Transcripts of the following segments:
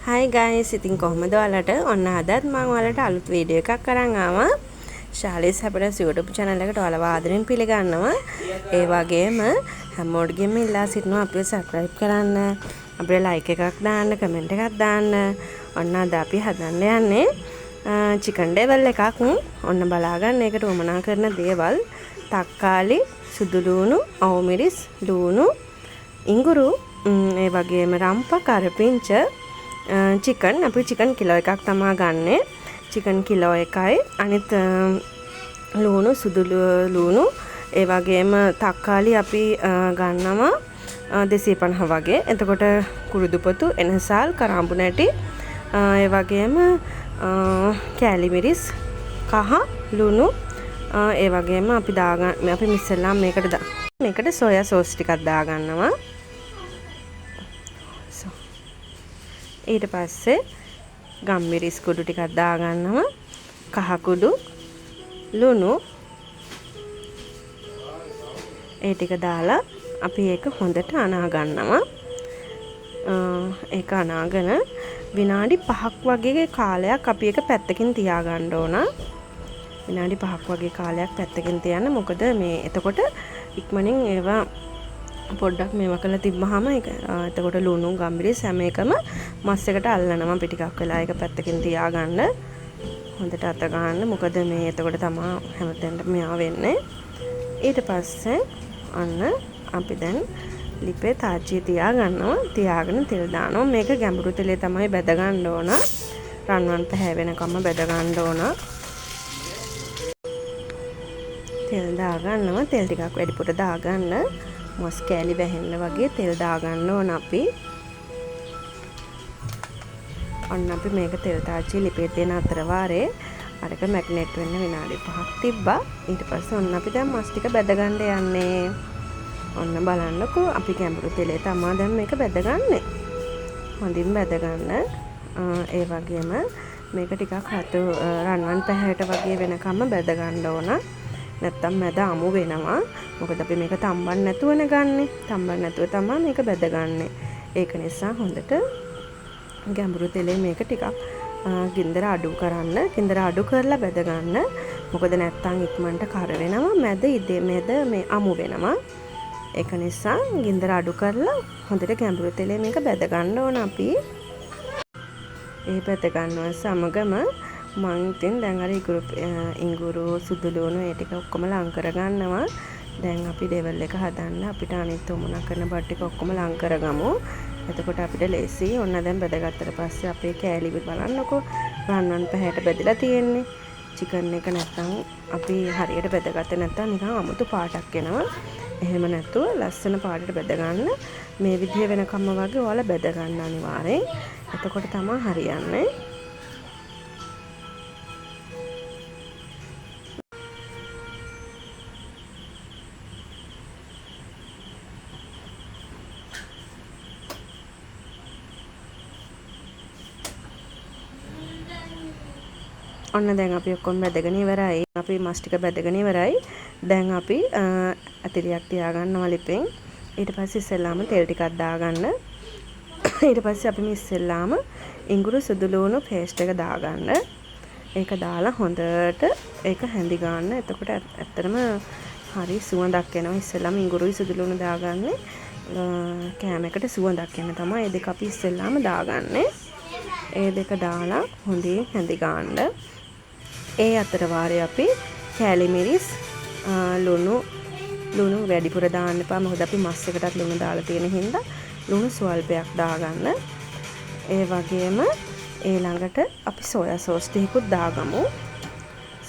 Hi guys, ඉතින් කොහමද ඔයාලට? ඔන්න අදත් මම ඔයාලට අලුත් වීඩියෝ එකක් අරන් ආවා. ශාලිස් හැපරස් YouTube channel එකට ඔයාලව ආදරෙන් පිළිගන්නවා. ඒ වගේම හැමෝටම ඉල්ලා සිටිනවා අපිව subscribe කරන්න, අපිට like එකක් දාන්න, comment එකක් දාන්න. ඔන්න අද අපි හදන්න යන්නේ chicken devil එකක්. ඔන්න බලාගන්න ඒකට උමනා කරන දේවල් තක්කාලි, සුදු ලුණු, අවුමිරිස්, ලුණු, ඉඟුරු, ඒ වගේම රම්ප, කරපිංච, chicken අපි chicken කිලෝ එකක් තමයි ගන්නෙ. chicken කිලෝ එකයි අනිත් ලුණු සුදු ලුණු ඒ වගේම තක්කාලි අපි ගන්නවා 250 වගේ. එතකොට කුරුදුපොතු එනසල් කරාඹු නැටි ඒ වගේම කෑලි මිරිස් කහ ලුණු ඒ වගේම අපි මිස්සෙල්ලා මේකට සෝයා සෝස් ටිකක් දාගන්නවා. ඊට පස්සේ ගම්මිරිස් කුඩු ටිකක් දාගන්නවා. කහ කුඩු ලුණු ඒ ටික දාලා අපි ඒක හොඳට අනා ගන්නවා. ඒක අනාගෙන විනාඩි 5ක් වගේ කාලයක් අපි ඒක පැත්තකින් තියාගන්න ඕන. විනාඩි 5ක් වගේ කාලයක් පැත්තකින් තියන්න. මොකද මේ එතකොට ඉක්මනින් ඒවා පොඩ්ඩක් මේවා කරලා තිබ්බහම එතකොට ලුණු ගම්මිරිස් හැම එකම මස් එකට අල්ලනවා. අපි ටිකක් වෙලා ඒක පැත්තකින් තියාගන්න. හොඳට අත ගන්න. මොකද මේ එතකොට තමයි හැමතැනම මෙයා වෙන්නේ. ඊට පස්සේ අන්න අපි දැන් ලිපේ තාච්චිය තියාගන්නවා. තියාගෙන තෙල් දානවා. මේක ගැඹුරු තෙලේ තමයි බැද ගන්න ඕන. රන්වන් පැහැ වෙනකම්ම බැද ගන්න ඕන. තෙල් දාගන්නවා. තෙල් ටිකක් වැඩිපුර දාගන්න. මස් කෑලි වැහෙන්න වගේ තෙල් දාගන්න ඕන අපි. ඔන්න අපි මේක තෙල් තාච්චිය ලිපේ දෙන අතර වාරේ අරක මැග්නේට් වෙන්න විනාඩි 5ක් තිබ්බා. ඊට පස්සේ ඔන්න අපි දැන් මස් ටික බැද ගන්න යන්නේ. ඔන්න බලන්නකෝ අපි ගැඹුරු තෙලේ තමයි දැන් මේක බැදගන්නේ. හොඳින් බැද ගන්න. ඒ වගේම මේක ටිකක් රන්වන් පැහැයට වගේ වෙනකම්ම බැද ගන්න ඕන. නැත්තම් මැද අමු වෙනවා. මොකද අපි මේක තම්බන්න නැතුවනේ ගන්නෙ. තම්බන්න නැතුව තමයි මේක බැදගන්නේ. ඒක නිසා හොඳට ගැඹුරු තෙලේ මේක ටිකක් ගින්දර අඩු කරන්න. ගින්දර අඩු කරලා බැද ගන්න. මොකද නැත්තම් ඉක්මනට කර වෙනවා. මැද මේ අමු වෙනවා. ඒක නිසා ගින්දර අඩු කරලා හොඳට ගැඹුරු තෙලේ මේක බැද ගන්න ඕන අපි. ඒ බැද ගන්නවා සමගම මං ඉතින් දැන් අර ඉඟුරු සුදු ලුණු ඒ ටික ඔක්කොම ලං කර ගන්නවා. දැන් අපි ඩෙවල් එක හදන්න අපිට අනිත් උමුණක් කරන බඩ ටික ඔක්කොම ලං කරගමු. එතකොට අපිට ලේසි. ඔන්න දැන් බෙදගත්තට පස්සේ අපේ කෑලි බලන්නකෝ රන්වන් පැහැයට බෙදලා තියෙන්නේ. chicken එක නැත්තම් අපි හරියට බෙදගත්තේ නැත්තම් නිකන් අමුතු පාටක් එනවා. එහෙම නැතුව ලස්සන පාටට බෙද ගන්න. මේ විදිහ වෙනකම්ම වගේ ඔයාලා බෙද ගන්න අනිවාර්යෙන්. එතකොට තමයි හරියන්නේ. ඔන්න දැන් අපි ඔක්කොම බැදගෙන ඉවරයි. අපි මස් ටික බැදගෙන ඉවරයි. දැන් අපි අතිරියක් තියාගන්නවා ලිපෙන්. ඊට පස්සේ ඉස්සෙල්ලාම තෙල් ටිකක් දාගන්න. ඊට පස්සේ අපි ඉස්සෙල්ලාම ඉඟුරු සුදු ලුණු පේස්ට් එක දාගන්න. ඒක දාලා හොඳට ඒක හැඳි ගන්න. එතකොට ඇත්තටම හරි සුවඳක් එනවා. ඉස්සෙල්ලාම ඉඟුරුයි සුදු ලුණු දාගන්නේ. කෑම එකට සුවඳක් එන්න තමයි ඒ දෙක අපි ඉස්සෙල්ලාම දාගන්නේ. ඒ දෙක දාලා හොඳින් හැඳි ගන්න. ඒ අතර වාරේ අපි කෑලි මිරිස් ලුණු වැඩිපුර දාන්න එපා. මොකද අපි මස් එකටත් ලුණු දාලා තියෙන හින්දා ලුණු ස්වල්පයක් දාගන්න. ඒ වගේම ඊළඟට අපි සෝයා සෝස් ටිකකුත් දාගමු.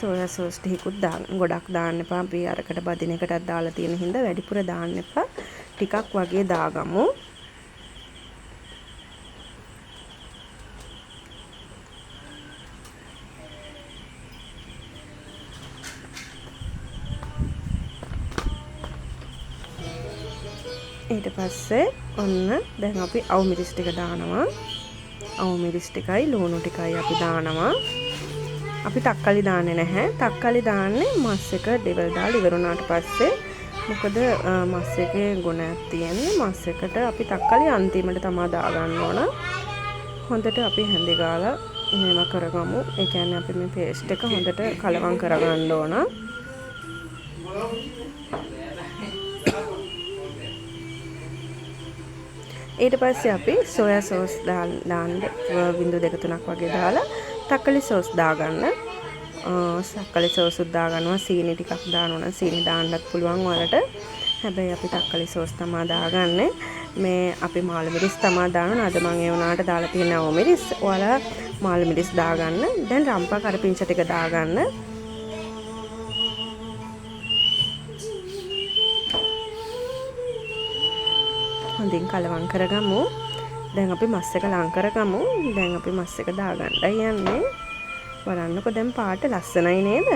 සෝයා සෝස් ටිකකුත් ගොඩක් දාන්න එපා. අපි අරකට බදින එකටත් දාලා තියෙන හින්දා වැඩිපුර දාන්න එපා. ටිකක් වගේ දාගමු. ඊට පස්සේ ඔන්න දැන් අපි අවුමිරිස් ටික දානවා. අවුමිරිස් ටිකයි ලුණු ටිකයි අපි දානවා. අපි තක්කාලි දාන්නේ නැහැ. තක්කාලි දාන්නේ මස් එක ඩෙවල් දාලා ඉවර වුණාට පස්සේ. මොකද මස් එකේ ගුණයක් තියෙන්නේ. මස් එකට අපි තක්කාලි අන්තිමට තමයි දාගන්න ඕන. හොඳට අපි හැඳි ගාලා මේවා කරගමු. ඒ කියන්නේ අපි මේ පේස්ට් එක හොඳට කලවම් කරගන්න ඕන. ඊට පස්සේ අපි සෝයා සෝස් දාන්න බිඳු 2-3ක් වගේ දාලා තක්කලි සෝස් දාගන්න. තක්කලි සෝස් දා ගන්නවා. සීනි ටිකක් දානවා නම් සීනි දාන්නත් පුළුවන් ඔයාලට. හැබැයි අපි තක්කලි සෝස් තමයි දාගන්නේ. මේ අපි මාළු මිරිස් තමයි දානවා. අද මම ඒ වුණාට දාලා තියෙන ඕ මිරිස්. ඔයාලා මාළු මිරිස් දාගන්න. දැන් රම්පා කරපිංච ටික දාගන්න. හොඳින් කලවම් කරගමු. දැන් අපි මස් එක ලං කරගමු. දැන් අපි මස් එක දාගන්නයි යන්නේ. බලන්නකො දැන් පාට ලස්සනයි නේද?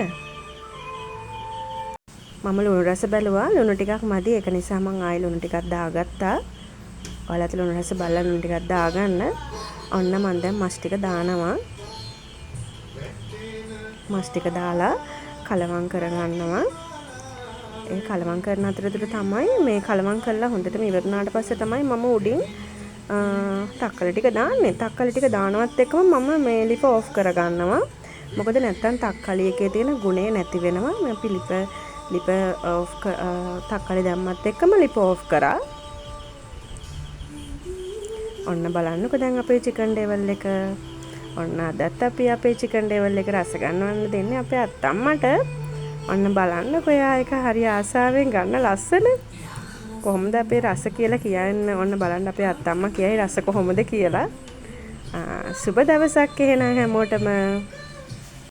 මම ලුණු රස බැලුවා. ලුණු ටිකක් මදි. ඒක නිසා මම ආයෙ ලුණු ටිකක් දාගත්තා. ඔයාලත් ලුණු රස බලලා ලුණු ටිකක් දාගන්න. ඔන්න මම දැන් මස් ටික දානවා. මස් ටික දාලා කලවම් කරගන්නවා. ඒ කලවම් කරන අතරතුර තමයි මේ කලවම් කරලා හොඳටම ඉවරනාට පස්සේ තමයි මම උඩින් තක්කලි ටික දාන්නේ. තක්කලි ටික දානවත් එක්කම මම මේ ලිප ඕෆ් කරගන්නවා. මොකද නැත්තම් තක්කලි එකේ තියෙන ගුණය නැති වෙනවා. මම ලිප ඕෆ් තක්කලි දැම්මත් එක්කම ලිප ඕෆ් කරා. ඔන්න බලන්නකෝ දැන් අපේ චිකන් ඩෙවල් එක. ඔන්න අදත් අපි අපේ චිකන් ඩෙවල් එක රස ගන්නවන්න දෙන්නේ අපේ අත්තම්මට. ඔන්න බලන්නකෝ එයා එක හරි ආසාවෙන් ගන්න ලස්සන. කොහොමද අපේ රස කියලා කියන්න. ඔන්න බලන්න අපේ අත්තම්මා කියයි රස කොහොමද කියලා. සුබ දවසක් එහෙනම් හැමෝටම.